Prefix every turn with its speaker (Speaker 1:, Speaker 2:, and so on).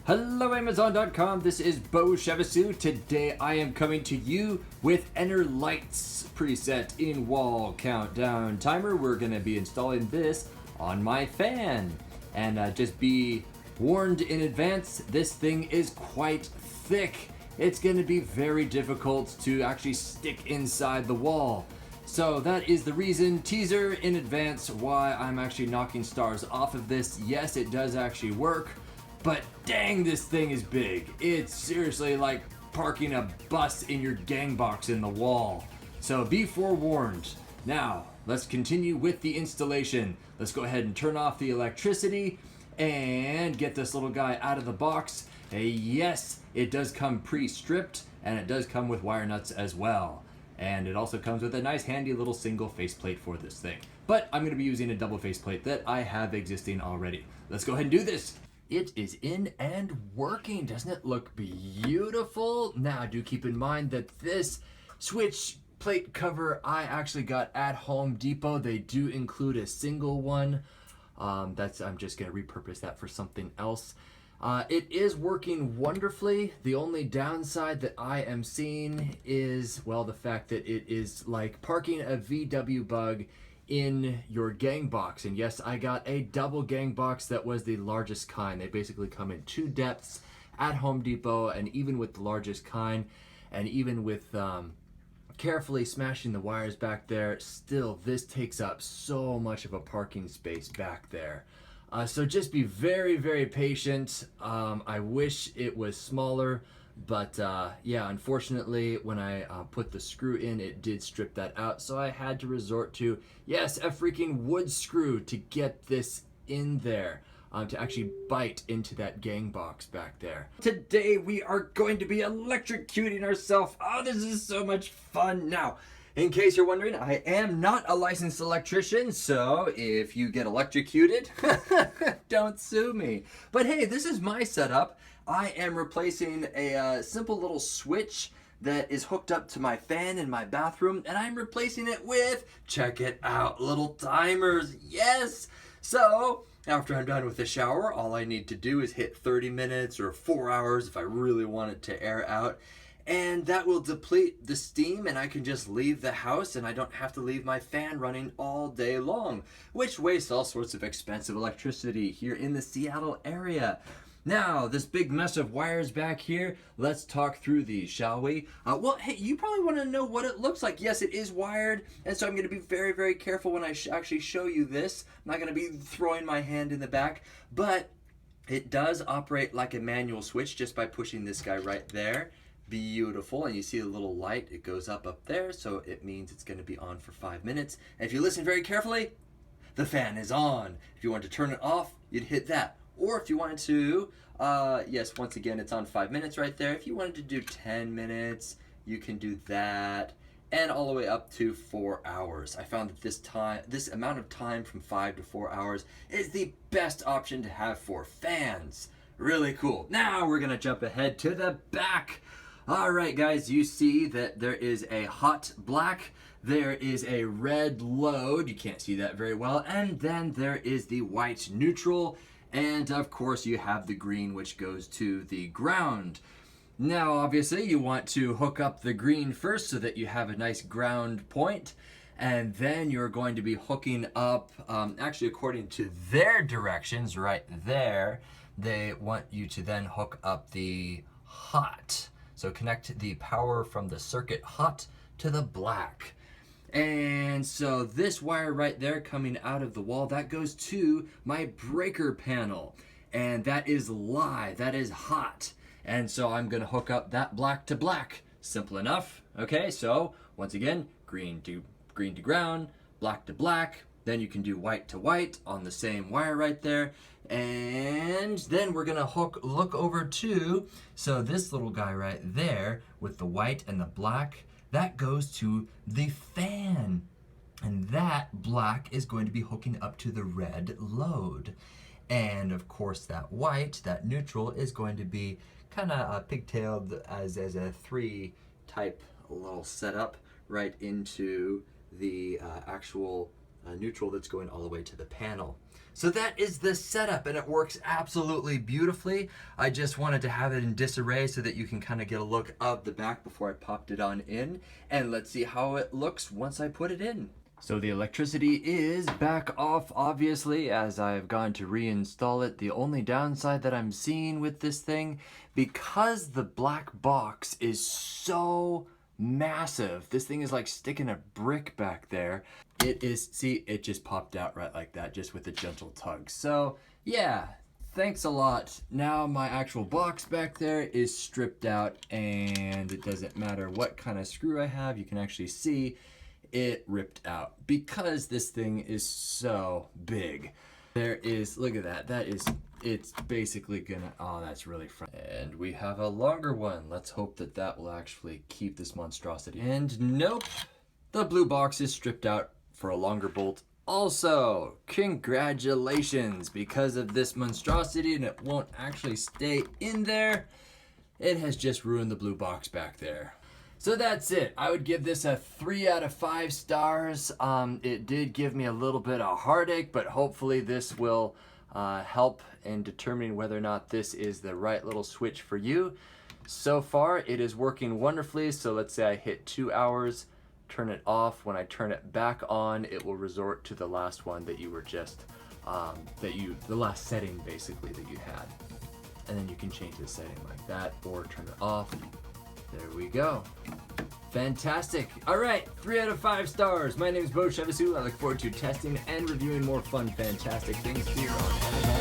Speaker 1: Hello Amazon.com, this is Beau. Today I am coming to you with Enerlites preset in wall countdown timer. We're going to be installing this on my fan. And just be warned in advance, this thing is quite thick. It's going to be very difficult to actually stick inside the wall. So that is the reason, teaser in advance, why I'm actually knocking stars off of this. Yes, it does actually work. But dang, this thing is big. It's seriously like parking a bus in your gang box in the wall. So be forewarned. Now, let's continue with the installation. Let's go ahead and turn off the electricity and get this little guy out of the box. Yes, it does come pre-stripped and it does come with wire nuts as well. And it also comes with a nice handy little single faceplate for this thing. But I'm going to be using a double faceplate that I have existing already. Let's go ahead and do this. It is in and working. Doesn't it look beautiful? Now, do keep in mind that this switch plate cover I actually got at Home Depot. They do include a single one. I'm just going to repurpose that for something else. It is working wonderfully. The only downside that I am seeing is, well, the fact that it is like parking a VW bug in your gang box. And yes, I got a double gang box that was the largest kind. They basically come in 2 depths at Home Depot, and even with the largest kind, and even with carefully smashing the wires back there, still this takes up so much of a parking space back there. So just be very, very patient. I wish it was smaller, but yeah, unfortunately, when I put the screw in, it did strip that out. So I had to resort to, yes, a freaking wood screw to get this in there, to actually bite into that gang box back there. Today, we are going to be electrocuting ourselves. Oh, this is so much fun. Now, in case you're wondering, I am not a licensed electrician, so if you get electrocuted, don't sue me. But hey, this is my setup. I am replacing a simple little switch that is hooked up to my fan in my bathroom, and I'm replacing it with, check it out, little timers. Yes! So, after I'm done with the shower, all I need to do is hit 30 minutes or 4 hours if I really want it to air out. And that will deplete the steam, and I can just leave the house, and I don't have to leave my fan running all day long, which wastes all sorts of expensive electricity here in the Seattle area. Now, this big mess of wires back here, let's talk through these, shall we? Well, hey, you probably want to know what it looks like. Yes, it is wired, and so I'm going to be very, very careful when I actually show you this. I'm not going to be throwing my hand in the back, but it does operate like a manual switch just by pushing this guy right there. Beautiful. And you see the little light, it goes up there, so it means it's going to be on for 5 minutes. And if you listen very carefully, the fan is on. If you want to turn it off, you'd hit that. Or if you wanted to, yes, once again, it's on 5 minutes right there. If you wanted to do 10 minutes, you can do that, and all the way up to 4 hours. I found that this amount of time from 5 to 4 hours is the best option to have for fans. Really cool. Now we're gonna jump ahead to the back. All right, guys, you see that there is a hot black, there is a red load, you can't see that very well, and then there is the white neutral, and of course you have the green, which goes to the ground. Now, obviously, you want to hook up the green first so that you have a nice ground point, and then you're going to be hooking up, actually according to their directions right there, they want you to then hook up the hot. So connect the power from the circuit hot to the black. And so this wire right there coming out of the wall, that goes to my breaker panel. And that is live, that is hot. And so I'm gonna hook up that black to black. Simple enough. Okay, so once again, green to ground, black to black. Then you can do white to white on the same wire right there. And then we're gonna look over to, so this little guy right there with the white and the black, that goes to the fan. And that black is going to be hooking up to the red load. And of course that white, that neutral, is going to be kind of pigtailed as a 3 type little setup right into the actual neutral that's going all the way to the panel. So that is the setup, and it works absolutely beautifully. I just wanted to have it in disarray so that you can kind of get a look of the back before I popped it on in. And let's see how it looks once I put it in. So the electricity is back off, obviously, as I've gone to reinstall it. The only downside that I'm seeing with this thing, because the black box is so massive, this thing is like sticking a brick back there. It is, see, it just popped out right like that, just with a gentle tug. So yeah, thanks a lot. Now my actual box back there is stripped out, and it doesn't matter what kind of screw I have, you can actually see it ripped out because this thing is so big. There is, look at that, it's basically gonna, oh, that's really fun. And we have a longer one. Let's hope that that will actually keep this monstrosity. And nope, the blue box is stripped out for a longer bolt. Also, congratulations, because of this monstrosity and it won't actually stay in there, it has just ruined the blue box back there. So that's it. I would give this a 3 out of 5 stars. It did give me a little bit of heartache, but hopefully this will help in determining whether or not this is the right little switch for you. So far, it is working wonderfully. So let's say I hit 2 hours, turn it off. When I turn it back on, it will resort to the last one that you were just, the last setting basically that you had. And then you can change the setting like that or turn it off. There we go. Fantastic. All right, 3 out of 5 stars. My name is Beau. I look forward to testing and reviewing more fun, fantastic things here on Enerlites.